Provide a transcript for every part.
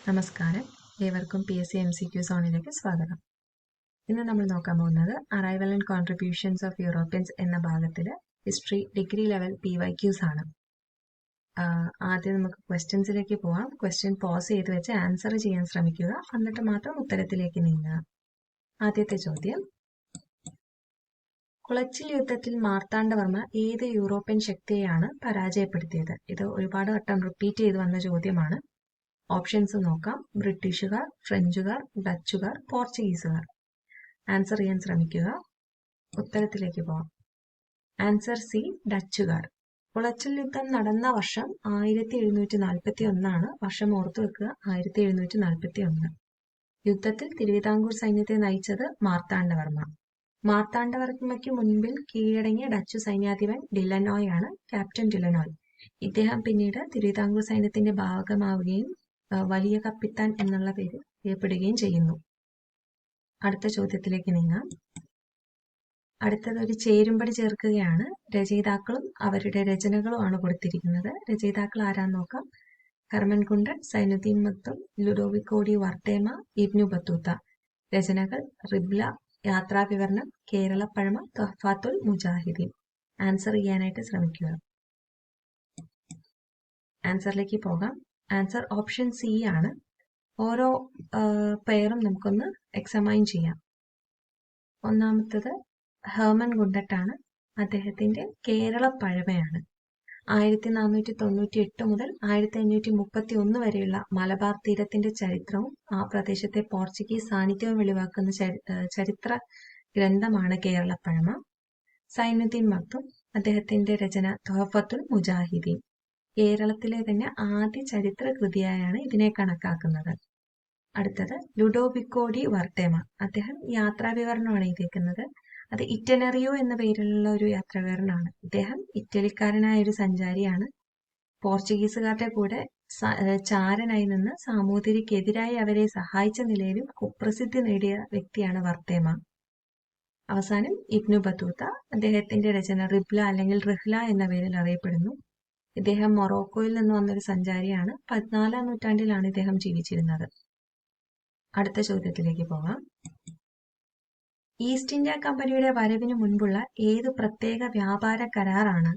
നമസ്കാരം, ഏവർക്കും PSC MCQ സോണിലേക്ക് സ്വാഗതം. ഇന്ന് നമ്മൾ നോക്കാൻ പോകുന്നത് arrival and contributions of Europeans എന്ന ഭാഗത്തിൽ ഹിസ്റ്ററി ഡിഗ്രി ലെവൽ PYQs ആണ്. ആദ്യം നമുക്ക് ക്വസ്റ്റ്യൻസിലേക്ക് പോവാം. ക്വസ്റ്റ്യൻ പോസ് ചെയ്ത് വെച്ച് ആൻസർ ചെയ്യാൻ ശ്രമിക്കുക, എന്നിട്ട് മാത്രം ഉത്തരത്തിലേക്ക് നീങ്ങുക. ആദ്യത്തെ ചോദ്യം: കുളച്ചിൽ യുദ്ധത്തിൽ മാർത്താണ്ഡവർമ്മ ഏത് യൂറോപ്യൻ ശക്തിയെയാണ് പരാജയപ്പെടുത്തിയത്? ഇത് ഒരുപാട് വട്ടം റിപ്പീറ്റ് ചെയ്ത് വന്ന ചോദ്യമാണ്. ഓപ്ഷൻസ് നോക്കാം. ബ്രിട്ടീഷുകാർ, ഫ്രഞ്ചുകാർ, ഡച്ചുകാർ, പോർച്ചുഗീസുകാർ. ആൻസർ ചെയ്യാൻ ശ്രമിക്കുക. ഉത്തരത്തിലേക്ക് പോവാം. Answer C, ഡച്ചുകാർ. കുളച്ചിൽ യുദ്ധം നടന്ന വർഷം 1741 വർഷം ഓർത്തു വെക്കുക, 1741. യുദ്ധത്തിൽ തിരുവിതാംകൂർ സൈന്യത്തെ നയിച്ചത് മാർത്താണ്ഡവർമ്മ. മാർത്താണ്ഡവർമ്മയ്ക്ക് മുൻപിൽ കീഴടങ്ങിയ ഡച്ചു സൈന്യാധിപൻ ഡിലനോയ് ആണ്, ക്യാപ്റ്റൻ ഡിലനോയ്. ഇദ്ദേഹം പിന്നീട് തിരുവിതാംകൂർ സൈന്യത്തിന്റെ ഭാഗമാവുകയും വലിയ കപ്പിത്താൻ എന്നുള്ള പേര് അറിയപ്പെടുകയും ചെയ്യുന്നു. അടുത്ത ചോദ്യത്തിലേക്ക് നീങ്ങാം. അടുത്തത് ഒരു ചേരുംപടി ചേർക്കുകയാണ്. രചയിതാക്കളും അവരുടെ രചനകളുമാണ് കൊടുത്തിരിക്കുന്നത്. രചയിതാക്കൾ ആരാന്ന് നോക്കാം. Hermann Gundert, Zainuddin Makhdum, Ludovico di Varthema, Ibn Battuta. രചനകൾ: റിബ്ല, യാത്രാവിവരണം, കേരളപ്പഴമ, തുഹ്ഫത്തുൽ മുജാഹിദീൻ. ആൻസർ ചെയ്യാനായിട്ട് ശ്രമിക്കുക. ആൻസറിലേക്ക് പോകാം. ആൻസർ ഓപ്ഷൻ സി ആണ്. ഓരോ പെയറും നമുക്കൊന്ന് എക്സാമൈൻ ചെയ്യാം. ഒന്നാമത്തത് ഹെർമൻ ഗുണ്ടട്ടാണ്. അദ്ദേഹത്തിന്റെ കേരളപ്പഴമയാണ്. 1498 മുതൽ 1531 വരെയുള്ള മലബാർ തീരത്തിന്റെ ചരിത്രവും ആ പ്രദേശത്തെ പോർച്ചുഗീസ് സാന്നിധ്യവും വെളിവാക്കുന്ന ചരിത്ര ഗ്രന്ഥമാണ് കേരളപ്പഴമ. സൈനുദ്ദീൻ മക്തും, അദ്ദേഹത്തിന്റെ രചന തുഹ്ഫത്തുൽ മുജാഹിദീൻ. കേരളത്തിലെ തന്നെ ആദ്യ ചരിത്ര കൃതിയായാണ് ഇതിനെ കണക്കാക്കുന്നത്. അടുത്തത് ലുഡോവിക്കോ ഡി വർത്തേമ. അദ്ദേഹം യാത്രാവിവരണമാണ് എഴുതിയിരിക്കുന്നത്. അത് ഇറ്റനറിയോ എന്ന പേരിലുള്ള ഒരു യാത്രാവിവരണമാണ്. ഇദ്ദേഹം ഇറ്റലിക്കാരനായ ഒരു സഞ്ചാരിയാണ്. പോർച്ചുഗീസുകാരുടെ കൂടെ ചാരനായി നിന്ന് സാമൂതിരിക്കെതിരായി അവരെ സഹായിച്ച നിലയിലും കുപ്രസിദ്ധി നേടിയ വ്യക്തിയാണ് വർത്തേമ. അവസാനം ഇബ്നു ബത്തൂത്ത. അദ്ദേഹത്തിന്റെ രചന റിബ്ല അല്ലെങ്കിൽ റിഹ്ല എന്ന പേരിൽ അറിയപ്പെടുന്നു. ഇദ്ദേഹം മൊറോക്കോയിൽ നിന്ന് വന്നൊരു സഞ്ചാരിയാണ്. 14-ാം നൂറ്റാണ്ടിലാണ് ഇദ്ദേഹം ജീവിച്ചിരുന്നത്. അടുത്ത ചോദ്യത്തിലേക്ക് പോകാം. ഈസ്റ്റ് ഇന്ത്യ കമ്പനിയുടെ വരവിന് മുൻപുള്ള ഏത് പ്രത്യേക വ്യാപാര കരാറാണ്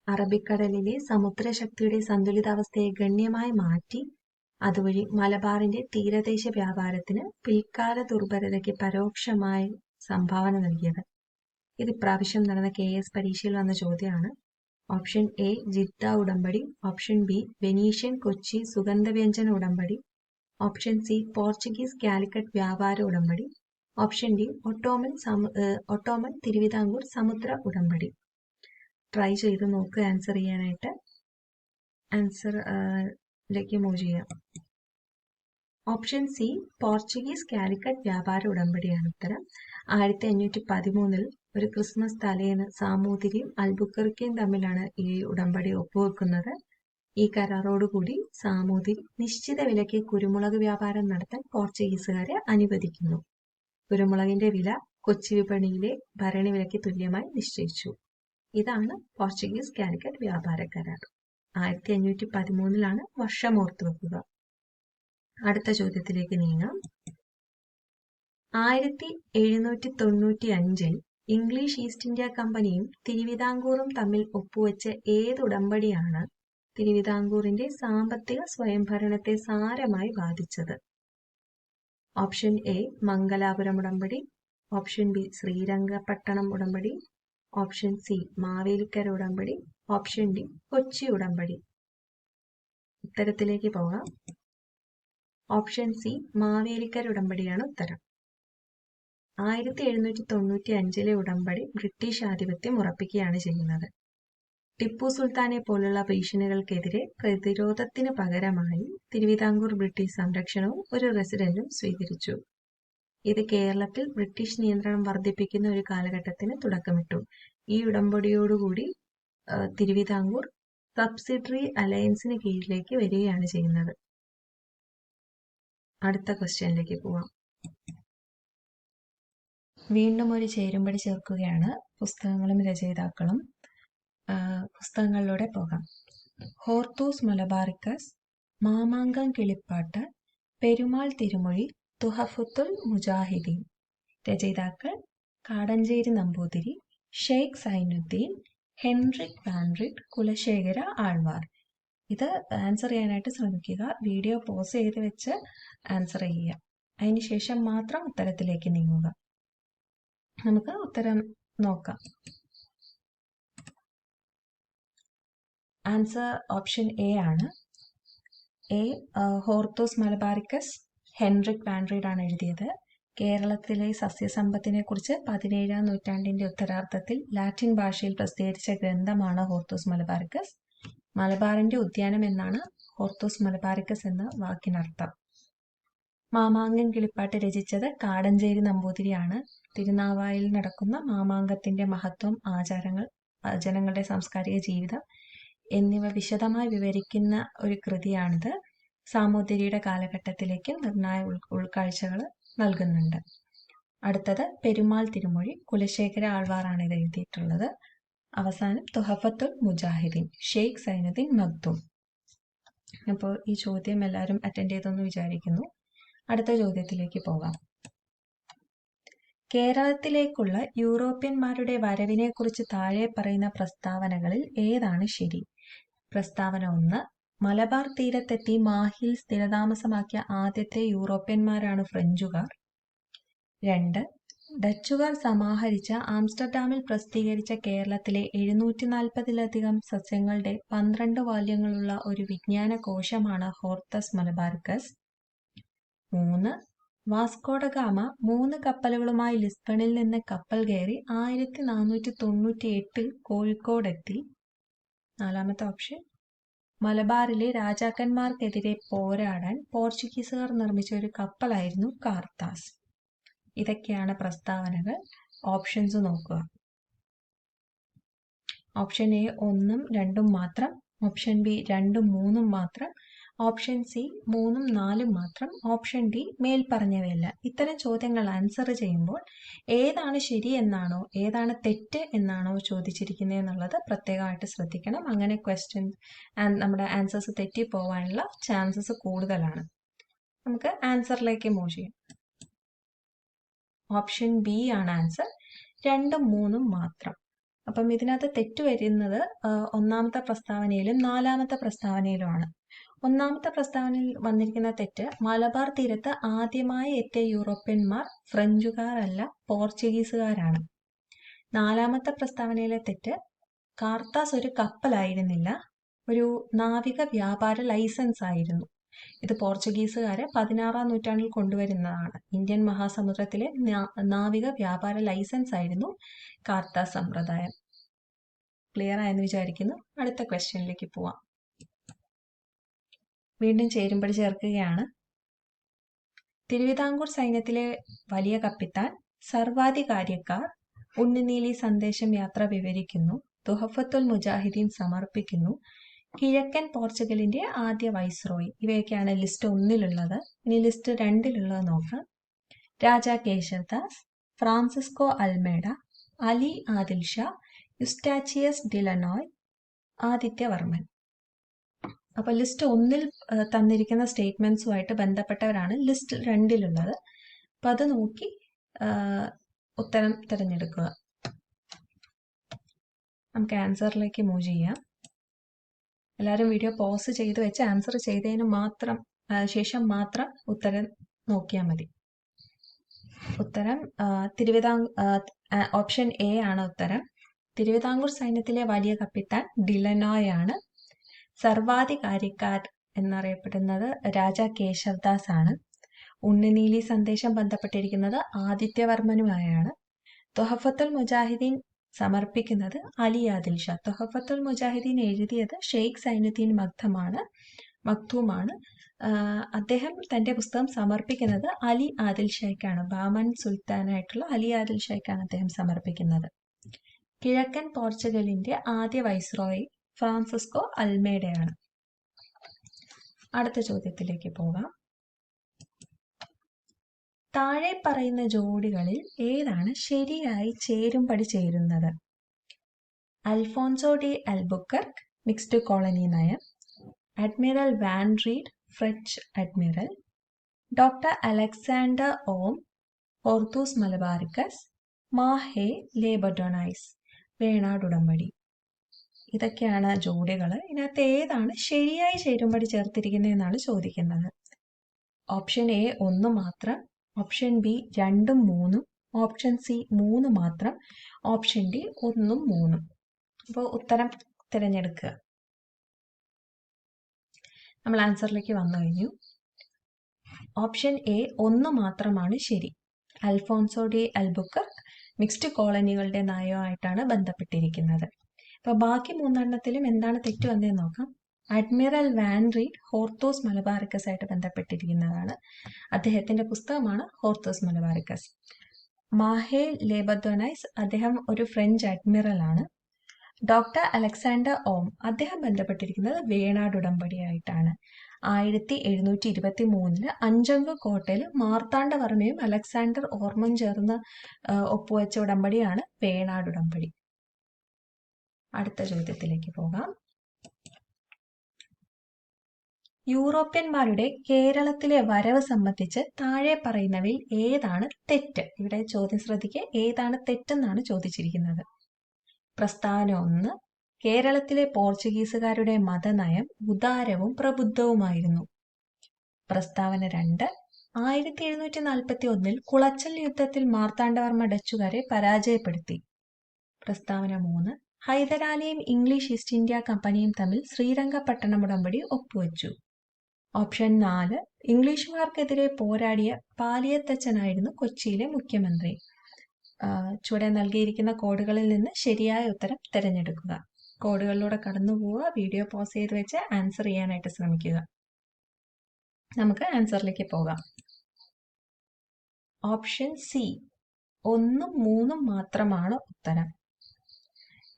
അറബിക്കടലിലെ സമുദ്രശക്തിയുടെ സന്തുലിതാവസ്ഥയെ ഗണ്യമായി മാറ്റി അതുവഴി മലബാറിന്റെ തീരദേശ വ്യാപാരത്തിന് പിൽക്കാല ദുർബലതയ്ക്ക് പരോക്ഷമായി സംഭാവന നൽകിയത്? ഇത് ഇപ്രാവശ്യം നടന്ന KS പരീക്ഷയിൽ വന്ന ചോദ്യമാണ്. ഓപ്ഷൻ എ, ജിദ്ദ ഉടമ്പടി. ഓപ്ഷൻ ബി, വെനീഷ്യൻ കൊച്ചി സുഗന്ധവ്യഞ്ജന ഉടമ്പടി. ഓപ്ഷൻ സി, പോർച്ചുഗീസ് കാലിക്കറ്റ് വ്യാപാര ഉടമ്പടി. ഓപ്ഷൻ ഡി, ഒട്ടോമൻ തിരുവിതാംകൂർ സമുദ്ര ഉടമ്പടി. ട്രൈ ചെയ്ത് നോക്കുക ആൻസർ ചെയ്യാനായിട്ട്. ആൻസറിലേക്ക് മൂവ് ചെയ്യാം. ഓപ്ഷൻ സി, പോർച്ചുഗീസ് കാലിക്കറ്റ് വ്യാപാര ഉടമ്പടിയാണ് ഉത്തരം. 1513 ഒരു ക്രിസ്മസ് തലേന്ന് സാമൂതിരിയും അൽബുക്കർക്കിയും തമ്മിലാണ് ഈ ഉടമ്പടി ഒപ്പുവെക്കുന്നത്. ഈ കരാറോടുകൂടി സാമൂതിരി നിശ്ചിത വിലയ്ക്ക് കുരുമുളക് വ്യാപാരം നടത്താൻ പോർച്ചുഗീസുകാരെ അനുവദിക്കുന്നു. കുരുമുളകിന്റെ വില കൊച്ചി വിപണിയിലെ ഭരണി വിലയ്ക്ക് തുല്യമായി നിശ്ചയിച്ചു. ഇതാണ് പോർച്ചുഗീസ് കാലിക്കറ്റ് വ്യാപാര കരാർ. 1513 വർഷം ഓർത്തുവെക്കുക. അടുത്ത ചോദ്യത്തിലേക്ക് നീങ്ങാം. 1795 ഇംഗ്ലീഷ് ഈസ്റ്റ് ഇന്ത്യ കമ്പനിയും തിരുവിതാംകൂറും തമ്മിൽ ഒപ്പുവെച്ച ഏത് ഉടമ്പടിയാണ് തിരുവിതാംകൂറിന്റെ സാമ്പത്തിക സ്വയംഭരണത്തെ സാരമായി ബാധിച്ചത്? ഓപ്ഷൻ എ, മംഗലാപുരം ഉടമ്പടി. ഓപ്ഷൻ ബി, ശ്രീരംഗപട്ടണം ഉടമ്പടി. ഓപ്ഷൻ സി, മാവേലിക്കര ഉടമ്പടി. ഓപ്ഷൻ ഡി, കൊച്ചി ഉടമ്പടി. ഉത്തരത്തിലേക്ക് പോകാം. ഓപ്ഷൻ സി, മാവേലിക്കര ഉടമ്പടിയാണ് ഉത്തരം. 1795 ഉടമ്പടി ബ്രിട്ടീഷ് ആധിപത്യം ഉറപ്പിക്കുകയാണ് ചെയ്യുന്നത്. ടിപ്പു സുൽത്താനെ പോലുള്ള ഭീഷണികൾക്കെതിരെ പ്രതിരോധത്തിന് പകരമായി തിരുവിതാംകൂർ ബ്രിട്ടീഷ് സംരക്ഷണവും ഒരു റെസിഡന്റും സ്വീകരിച്ചു. ഇത് കേരളത്തിൽ ബ്രിട്ടീഷ് നിയന്ത്രണം വർദ്ധിപ്പിക്കുന്ന ഒരു കാലഘട്ടത്തിന് തുടക്കമിട്ടു. ഈ ഉടമ്പടിയോടുകൂടി തിരുവിതാംകൂർ സബ്സിഡറി അലയൻസിന് കീഴിലേക്ക് വരികയാണ് ചെയ്യുന്നത്. അടുത്ത ക്വസ്റ്റ്യനിലേക്ക് പോവാം. വീണ്ടും ഒരു ചേരുംപടി ചേർക്കുകയാണ്. പുസ്തകങ്ങളും രചയിതാക്കളും. പുസ്തകങ്ങളിലൂടെ പോകാം. ഹോർത്തൂസ് മലബാറിക്കസ്, മാമാങ്കം കിളിപ്പാട്ട്, പെരുമാൾ തിരുമൊഴി തുഹഫത്തുൽ മുജാഹിദീൻ. രചയിതാക്കൾ കാടഞ്ചേരി നമ്പൂതിരി, ഷെയ്ഖ് സൈനുദ്ദീൻ, ഹെൻറിക് വാൻറിഡ്, കുലശേഖര ആൾവാർ. ഇത് ആൻസർ ചെയ്യാനായിട്ട് ശ്രമിക്കുക. വീഡിയോ പോസ് ചെയ്ത് വെച്ച് ആൻസർ ചെയ്യുക. അതിനുശേഷം മാത്രം ഉത്തരത്തിലേക്ക് നീങ്ങുക. നമുക്ക് ഉത്തരം നോക്കാം. ആൻസർ ഓപ്ഷൻ എ ആണ്. എ, ഹോർത്തൂസ് മലബാറിക്കസ് ഹെൻറിക് വാൻറിഡ് ആണ് എഴുതിയത്. കേരളത്തിലെ സസ്യസമ്പത്തിനെ കുറിച്ച് 17-ാം നൂറ്റാണ്ടിന്റെ ഉത്തരാർദ്ധത്തിൽ ലാറ്റിൻ ഭാഷയിൽ പ്രസിദ്ധീകരിച്ച ഗ്രന്ഥമാണ് ഹോർത്തൂസ് മലബാറിക്കസ്. മലബാറിന്റെ ഉദ്യാനം എന്നാണ് ഹോർത്തൂസ് മലബാറിക്കസ് എന്ന വാക്കിനർത്ഥം. മാമാങ്കൻ കിളിപ്പാട്ട് രചിച്ചത് കാടഞ്ചേരി നമ്പൂതിരിയാണ്. തിരുനാവായിൽ നടക്കുന്ന മാമാങ്കത്തിന്റെ മഹത്വം, ആചാരങ്ങൾ, ജനങ്ങളുടെ സാംസ്കാരിക ജീവിതം എന്നിവ വിശദമായി വിവരിക്കുന്ന ഒരു കൃതിയാണിത്. സാമൂതിരിയുടെ കാലഘട്ടത്തിലേക്ക് നിർണായക ഉൾക്കാഴ്ചകൾ നൽകുന്നുണ്ട്. അടുത്തത് പെരുമാൾ തിരുമൊഴി, കുലശേഖര ആൾവാറാണ് ഇത് എഴുതിയിട്ടുള്ളത്. അവസാനം തുഹഫത്തുൽ മുജാഹിദീൻ, ഷെയ്ഖ് സൈനുദ്ദീൻ മഖ്ദൂം. അപ്പോൾ ഈ ചോദ്യം എല്ലാവരും അറ്റൻഡ് ചെയ്തെന്ന് വിചാരിക്കുന്നു. അടുത്ത ചോദ്യത്തിലേക്ക് പോകാം. കേരളത്തിലേക്കുള്ള യൂറോപ്യന്മാരുടെ വരവിനെ കുറിച്ച് താഴെ പറയുന്ന പ്രസ്താവനകളിൽ ഏതാണ് ശരി? പ്രസ്താവന 1, മലബാർ തീരത്തെത്തി മാഹിയിൽ സ്ഥിരതാമസമാക്കിയ ആദ്യത്തെ യൂറോപ്യന്മാരാണ് ഫ്രഞ്ചുകാർ. 2, ഡച്ചുകാർ സമാഹരിച്ച ആംസ്റ്റർഡാമിൽ പ്രസിദ്ധീകരിച്ച കേരളത്തിലെ 740-ലധികം സസ്യങ്ങളുടെ 12 വാല്യങ്ങളുള്ള ഒരു വിജ്ഞാന കോശമാണ് ഹോർത്തസ് മലബാറിക്കസ്. 3, വാസ്കോഡ ഗാമ 3 കപ്പലുകളുമായി ലിസ്ബണിൽ നിന്ന് കപ്പൽ കയറി 1498-ൽ കോഴിക്കോടെത്തി. 4-മത്തെ ഓപ്ഷൻ, മലബാറിലെ രാജാക്കന്മാർക്കെതിരെ പോരാടാൻ പോർച്ചുഗീസുകാർ നിർമ്മിച്ച ഒരു കപ്പലായിരുന്നു കാർത്താസ്. ഇതൊക്കെയാണ് പ്രസ്താവനകൾ. ഓപ്ഷൻസ് നോക്കുക. ഓപ്ഷൻ എ 1ഉം 2ഉം മാത്രം, ഓപ്ഷൻ ബി 2ഉം 3ഉം മാത്രം, ഓപ്ഷൻ സി 3ഉം 4ഉം മാത്രം, ഓപ്ഷൻ ഡി മേൽപ്പറഞ്ഞവയല്ല. ഇത്തരം ചോദ്യങ്ങൾ ആൻസർ ചെയ്യുമ്പോൾ ഏതാണ് ശരി എന്നാണോ ഏതാണ് തെറ്റ് എന്നാണോ ചോദിച്ചിരിക്കുന്നത് എന്നുള്ളത് പ്രത്യേകമായിട്ട് ശ്രദ്ധിക്കണം. അങ്ങനെ നമ്മുടെ ആൻസേഴ്സ് തെറ്റിപ്പോവാനുള്ള ചാൻസസ് കൂടുതലാണ്. നമുക്ക് ആൻസറിലേക്ക് മൂവ് ചെയ്യാം. ഓപ്ഷൻ ബി ആണ് ആൻസർ, 2ഉം 3ഉം മാത്രം. അപ്പം ഇതിനകത്ത് തെറ്റ് വരുന്നത് 1-മത്തെ പ്രസ്താവനയിലും 4-മത്തെ പ്രസ്താവനയിലുമാണ്. 1-മത്തെ പ്രസ്താവനയിൽ വന്നിരിക്കുന്ന തെറ്റ്, മലബാർ തീരത്ത് ആദ്യമായി എത്തിയ യൂറോപ്യന്മാർ ഫ്രഞ്ചുകാരല്ല പോർച്ചുഗീസുകാരാണ്. 4-മത്തെ പ്രസ്താവനയിലെ തെറ്റ്, കാർത്താസ് ഒരു കപ്പലായിരുന്നില്ല, ഒരു നാവിക വ്യാപാര ലൈസൻസ് ആയിരുന്നു. ഇത് പോർച്ചുഗീസുകാരെ 16-ാം നൂറ്റാണ്ടിൽ കൊണ്ടുവരുന്നതാണ്. ഇന്ത്യൻ മഹാസമുദ്രത്തിലെ നാവിക വ്യാപാര ലൈസൻസ് ആയിരുന്നു കാർത്താസ് സമ്പ്രദായം. ക്ലിയർ ആയെന്ന് വിചാരിക്കുന്നു. അടുത്ത ക്വസ്റ്റ്യനിലേക്ക് പോവാം. വീണ്ടും ചേരുംപടി ചേർക്കുകയാണ്. തിരുവിതാംകൂർ സൈന്യത്തിലെ വലിയ കപ്പിത്താൻ, സർവാധികാര്യക്കാർ, ഉണ്ണിനീലി സന്ദേശം യാത്ര വിവരിക്കുന്നു, തുഹഫത്തുൽ മുജാഹിദീൻ സമർപ്പിക്കുന്നു, കിഴക്കൻ പോർച്ചുഗലിന്റെ ആദ്യ വൈസ്രോയി. ഇവയൊക്കെയാണ് ലിസ്റ്റ് 1-ലുള്ളത്. ഇനി ലിസ്റ്റ് 2-ലുള്ളത് നോക്കാം. Raja Kesavadas, Francisco Almeida, Ali Adil Shah, Eustachius De Lannoy, Adityavarman. അപ്പോൾ ലിസ്റ്റ് 1-ൽ തന്നിരിക്കുന്ന സ്റ്റേറ്റ്മെന്റ്സുമായിട്ട് ബന്ധപ്പെട്ടവരാണ് ലിസ്റ്റ് 2-ലുള്ളത്. അപ്പം അത് നോക്കി ഉത്തരം തിരഞ്ഞെടുക്കുക. നമുക്ക് ആൻസറിലേക്ക് മൂവ് ചെയ്യാം. എല്ലാവരും വീഡിയോ പോസ് ചെയ്ത് വെച്ച് ആൻസർ ചെയ്തതിന് ശേഷം മാത്രം ഉത്തരം നോക്കിയാൽ മതി. ഉത്തരം ഓപ്ഷൻ എ ആണ് ഉത്തരം. തിരുവിതാംകൂർ സൈന്യത്തിലെ വലിയ കപ്പിത്താൻ ഡിലനോയ് ആണ്. സർവാധികാരിക്കാർ എന്നറിയപ്പെടുന്നത് രാജാ കേശവദാസ് ആണ്. ഉണ്ണിനീലി സന്ദേശം ബന്ധപ്പെട്ടിരിക്കുന്നത് ആദിത്യവർമ്മനുമായാണ്. തുഹഫത്തുൽ മുജാഹിദീൻ സമർപ്പിക്കുന്നത് അലി ആദിൽ ഷാ. തുഹഫത്തുൽ മുജാഹിദീൻ എഴുതിയത് ഷെയ്ഖ് സൈനുദ്ദീൻ മഖ്ദൂമാണ്. അദ്ദേഹം തന്റെ പുസ്തകം സമർപ്പിക്കുന്നത് അലി ആദിൽ ഷായ്ക്കാണ്. ബാമൻ സുൽത്താനായിട്ടുള്ള അലി ആദിൽ ഷായ്ക്കാണ് അദ്ദേഹം സമർപ്പിക്കുന്നത്. കിഴക്കൻ പോർച്ചുഗലിന്റെ ആദ്യ വൈസ്രോയി ഫ്രാൻസിസ്കോ അൽമേഡയാണ്. അടുത്ത ചോദ്യത്തിലേക്ക് പോകാം. താഴെ പറയുന്ന ജോഡികളിൽ ഏതാണ് ശരിയായി ചേരുംപടി ചേരുന്നത്? Alfonso de Albuquerque, mixed colony നയം, admiral Van Rheede, French admiral, doctor Alexander Orme, Hortus Malabaricus, Mahe Labourdonnais, Venad ഉടമ്പടി. ഇതൊക്കെയാണ് ജോഡികൾ. ഇതിനകത്ത് ഏതാണ് ശരിയായി ചേരുംപടി ചേർത്തിരിക്കുന്നതെന്നാണ് ചോദിക്കുന്നത്. ഓപ്ഷൻ എ 1 മാത്രം, ഓപ്ഷൻ ബി 2ഉം 3ഉം, ഓപ്ഷൻ സി 3 മാത്രം, ഓപ്ഷൻ ഡി 1ഉം 3ഉം. അപ്പോൾ ഉത്തരം തിരഞ്ഞെടുക്കുക. നമ്മൾ ആൻസറിലേക്ക് വന്നു കഴിഞ്ഞു. ഓപ്ഷൻ എ 1 മാത്രമാണ് ശരി. അൽഫോൺസോ ഡി അൽബുക്കർക്ക് മിക്സ്ഡ് കോളനികളുടെ നയവുമായിട്ടാണ് ബന്ധപ്പെട്ടിരിക്കുന്നത്. അപ്പോൾ ബാക്കി 3 എന്താണ് തെറ്റ് വന്നതെന്ന് നോക്കാം. Admiral Van read Hortus Malabaricus ആയിട്ട് ബന്ധപ്പെട്ടിരിക്കുന്നതാണ്. അദ്ദേഹത്തിന്റെ പുസ്തകമാണ് ഹോർത്തൂസ് മലബാറിക്കസ്. മാഹെ ലേബഡോണൈസ്, അദ്ദേഹം ഒരു ഫ്രഞ്ച് അഡ്മിറൽ ആണ്. ഡോക്ടർ അലക്സാണ്ടർ ഓം, അദ്ദേഹം ബന്ധപ്പെട്ടിരിക്കുന്നത് വേണാട് ഉടമ്പടിയായിട്ടാണ്. 1723 അഞ്ചംഗ കോട്ടയിൽ മാർത്താണ്ഡവർമ്മയും അലക്സാണ്ടർ ഓർമും ചേർന്ന് ഒപ്പുവെച്ച ഉടമ്പടിയാണ് വേണാട് ഉടമ്പടി. അടുത്ത ചോദ്യത്തിലേക്ക് പോകാം. യൂറോപ്യന്മാരുടെ കേരളത്തിലെ വരവ് സംബന്ധിച്ച് താഴെ പറയുന്നവയിൽ ഏതാണ് തെറ്റ്? ഇവിടെ ചോദ്യം ശ്രദ്ധിക്കുക, ഏതാണ് തെറ്റെന്നാണ് ചോദിച്ചിരിക്കുന്നത്. പ്രസ്താവന 1, കേരളത്തിലെ പോർച്ചുഗീസുകാരുടെ മതനയം ഉദാരവും പ്രബുദ്ധവുമായിരുന്നു. പ്രസ്താവന 2, 1741 കുളച്ചൽ യുദ്ധത്തിൽ മാർത്താണ്ഡവർമ്മ ഡച്ചുകാരെ പരാജയപ്പെടുത്തി. പ്രസ്താവന 3, ഹൈദരാലിയും ഇംഗ്ലീഷ് ഈസ്റ്റ് ഇന്ത്യ കമ്പനിയും തമ്മിൽ ശ്രീരംഗപട്ടണം ഉടമ്പടി ഒപ്പുവെച്ചു. ഓപ്ഷൻ 4, ഇംഗ്ലീഷുകാർക്കെതിരെ പോരാടിയ പാലിയത്തച്ഛനായിരുന്നു കൊച്ചിയിലെ മുഖ്യമന്ത്രി. ചുവടെ നൽകിയിരിക്കുന്ന കോഡുകളിൽ നിന്ന് ശരിയായ ഉത്തരം തിരഞ്ഞെടുക്കുക. കോഡുകളിലൂടെ കടന്നു പോവുക, വീഡിയോ പോസ് ചെയ്ത് വെച്ച് ആൻസർ ചെയ്യാനായിട്ട് ശ്രമിക്കുക. നമുക്ക് ആൻസറിലേക്ക് പോകാം. ഓപ്ഷൻ സി 1ഉം 3ഉം മാത്രമാണ് ഉത്തരം.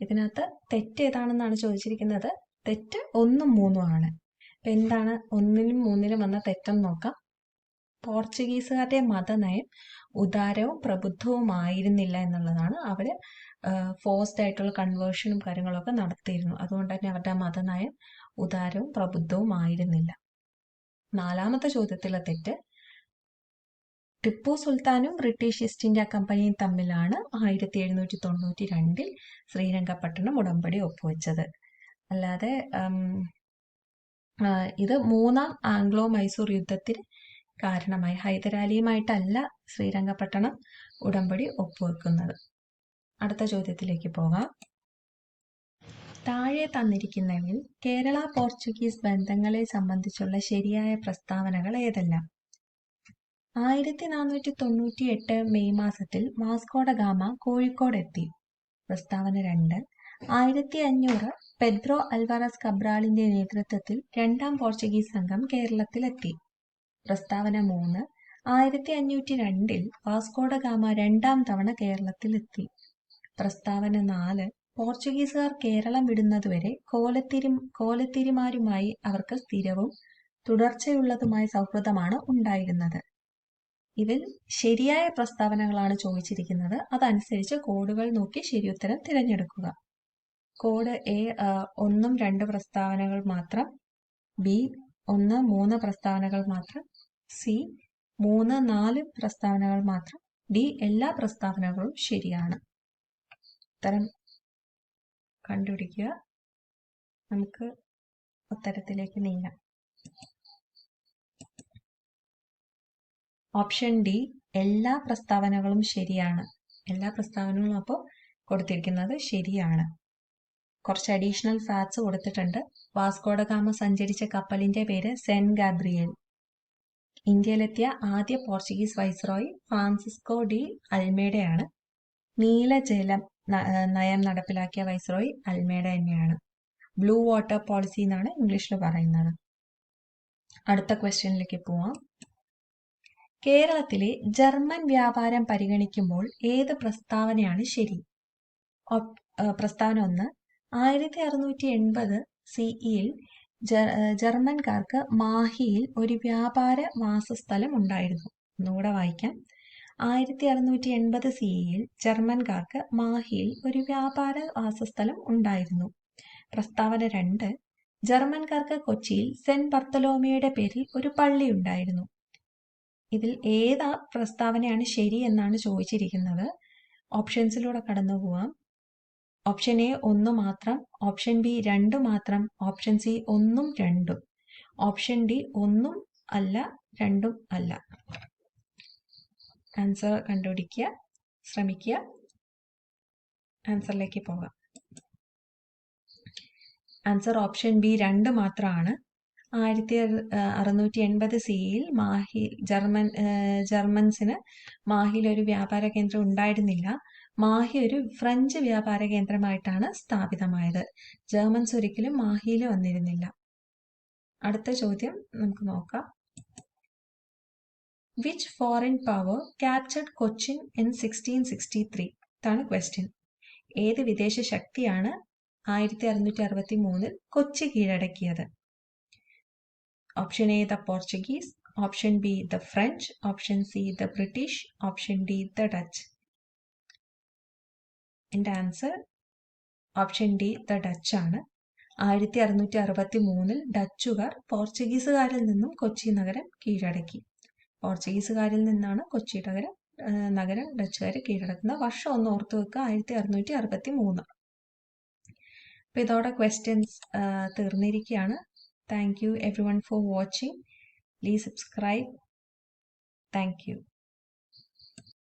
ഇതിനകത്ത് തെറ്റ് ഏതാണെന്നാണ് ചോദിച്ചിരിക്കുന്നത്. തെറ്റ് 1ഉം 3ഉം ആണ്. അപ്പൊ എന്താണ് 1ലും 3ലും വന്ന തെറ്റെന്ന് നോക്കാം. പോർച്ചുഗീസുകാരുടെ മതനയം ഉദാരവും പ്രബുദ്ധവുമായിരുന്നില്ല എന്നുള്ളതാണ്. അവര് ഫോഴ്സ്ഡ് ആയിട്ടുള്ള കൺവേർഷനും കാര്യങ്ങളൊക്കെ നടത്തിയിരുന്നു. അതുകൊണ്ട് തന്നെ അവരുടെ മതനയം ഉദാരവും പ്രബുദ്ധവും ആയിരുന്നില്ല. 4ാമത്തെ ചോദ്യത്തിലെ തെറ്റ്, ടിപ്പു സുൽത്താനും ബ്രിട്ടീഷ് ഈസ്റ്റ് ഇന്ത്യ കമ്പനിയും തമ്മിലാണ് 1792 ശ്രീരംഗപട്ടണം ഉടമ്പടി ഒപ്പുവെച്ചത്. അല്ലാതെ ഇത് 3ാം ആംഗ്ലോ മൈസൂർ യുദ്ധത്തിന് കാരണമായി. ഹൈദരാലിയുമായിട്ടല്ല ശ്രീരംഗപട്ടണം ഉടമ്പടി ഒപ്പുവെക്കുന്നത്. അടുത്ത ചോദ്യത്തിലേക്ക് പോകാം. താഴെ തന്നിരിക്കുന്നവയിൽ കേരള പോർച്ചുഗീസ് ബന്ധങ്ങളെ സംബന്ധിച്ചുള്ള ശരിയായ പ്രസ്താവനകൾ ഏതെല്ലാം? 1498 മെയ് മാസത്തിൽ വാസ്കോഡ ഗാമ കോഴിക്കോട് എത്തി. പ്രസ്താവന 2, 1500 പെദ്രോ അൽവാരസ് കബ്രാളിന്റെ നേതൃത്വത്തിൽ 2ാം പോർച്ചുഗീസ് സംഘം കേരളത്തിലെത്തി. പ്രസ്താവന 3, 1502 വാസ്കോഡ ഗാമ 2ാം തവണ കേരളത്തിലെത്തി. പ്രസ്താവന 4, പോർച്ചുഗീസുകാർ കേരളം വിടുന്നതുവരെ കോലത്തിരിമാരുമായി അവർക്ക് സ്ഥിരവും തുടർച്ചയുള്ളതുമായ സൗഹൃദമാണ് ഉണ്ടായിരുന്നത്. ഇതിൽ ശരിയായ പ്രസ്താവനകളാണ് ചോദിച്ചിരിക്കുന്നത്. അതനുസരിച്ച് കോഡുകൾ നോക്കി ശരിയുത്തരം തിരഞ്ഞെടുക്കുക. കോഡ് എ 1ഉം 2 പ്രസ്താവനകൾ മാത്രം, ബി 1, 3 പ്രസ്താവനകൾ മാത്രം, സി 3, 4 പ്രസ്താവനകൾ മാത്രം, ഡി എല്ലാ പ്രസ്താവനകളും ശരിയാണ്. ഉത്തരം കണ്ടുപിടിക്കുക. നമുക്ക് ഉത്തരത്തിലേക്ക് നീങ്ങാം. ഓപ്ഷൻ ഡി എല്ലാ പ്രസ്താവനകളും ശരിയാണ്. എല്ലാ പ്രസ്താവനകളും അപ്പോൾ കൊടുത്തിരിക്കുന്നത് ശരിയാണ്. കുറച്ച് അഡീഷണൽ ഫാക്ട്സ് കൊടുത്തിട്ടുണ്ട്. വാസ്കോഡ ഗാമ സഞ്ചരിച്ച കപ്പലിന്റെ പേര് സെന്റ് ഗാബ്രിയേൽ. ഇന്ത്യയിലെത്തിയ ആദ്യ പോർച്ചുഗീസ് വൈസ്രോയി ഫ്രാൻസിസ്കോ ഡി അൽമേഡയാണ്. നീലജല നയം നടപ്പിലാക്കിയ വൈസ്രോയി അൽമേഡ തന്നെയാണ്. ബ്ലൂ വാട്ടർ പോളിസി എന്നാണ് ഇംഗ്ലീഷിൽ പറയുന്നത്. അടുത്ത ക്വസ്റ്റ്യനിലേക്ക് പോവാം. കേരളത്തിലെ ജർമ്മൻ വ്യാപാരം പരിഗണിക്കുമ്പോൾ ഏത് പ്രസ്താവനയാണ് ശരി? പ്രസ്താവന 1, 1680 സിഇയിൽ ജർമ്മൻകാർക്ക് മാഹിയിൽ ഒരു വ്യാപാര വാസസ്ഥലം ഉണ്ടായിരുന്നു. ഒന്നുകൂടെ വായിക്കാം. 1680 സിഇയിൽ ജർമ്മൻകാർക്ക് മാഹിയിൽ ഒരു വ്യാപാര വാസസ്ഥലം ഉണ്ടായിരുന്നു. പ്രസ്താവന 2, ജർമ്മൻകാർക്ക് കൊച്ചിയിൽ സെന്റ് ബർത്തലോമയുടെ പേരിൽ ഒരു പള്ളി ഉണ്ടായിരുന്നു. ഇതിൽ ഏത് പ്രസ്താവനയാണ് ശരി എന്നാണ് ചോദിച്ചിരിക്കുന്നത്. ഓപ്ഷൻസിലൂടെ കടന്നു പോവാം. ഓപ്ഷൻ എ 1 മാത്രം, ഓപ്ഷൻ ബി 2 മാത്രം, ഓപ്ഷൻ സി 1ഉം 2ഉം, ഓപ്ഷൻ ഡി 1ഉം അല്ല 2ഉം അല്ല. ആൻസർ കണ്ടുപിടിക്കുക, ശ്രമിക്കുക. ആൻസറിലേക്ക് പോകാം. ആൻസർ ഓപ്ഷൻ ബി 2 മാത്രമാണ്. 1680 സിയിൽ ജർമ്മൻസിന് മാഹിയിൽ ഒരു വ്യാപാര കേന്ദ്രം ഉണ്ടായിരുന്നില്ല. മാഹി ഒരു ഫ്രഞ്ച് വ്യാപാര കേന്ദ്രമായിട്ടാണ് സ്ഥാപിതമായത്. ജർമ്മൻസ് ഒരിക്കലും മാഹിയിൽ വന്നിരുന്നില്ല. അടുത്ത ചോദ്യം നമുക്ക് നോക്കാം. Which foreign power captured Cochin in 1663? ഇതാണ് ക്വസ്റ്റ്യൻ. ഏത് വിദേശ ശക്തിയാണ് 1663 കൊച്ചി കീഴടക്കിയത്? Option A the Portuguese, option B the French, option C the British, option D the Dutch. എൻ്റെ answer option D the Dutch ആണ്. 1663 ഡച്ചുകാർ പോർച്ചുഗീസുകാരിൽ നിന്നും കൊച്ചി നഗരം കീഴടക്കി. പോർച്ചുഗീസുകാരിൽ നിന്നാണ് കൊച്ചി നഗരം ഡച്ചുകാർ കീഴടക്കുന്നത്. വർഷം ഒന്ന് ഓർത്തു വെക്കുക, 1663. അപ്പോൾ ഇതോടെ questions തീർന്നിരിക്കുകയാണ്. Thank you everyone for watching. Please subscribe. Thank you.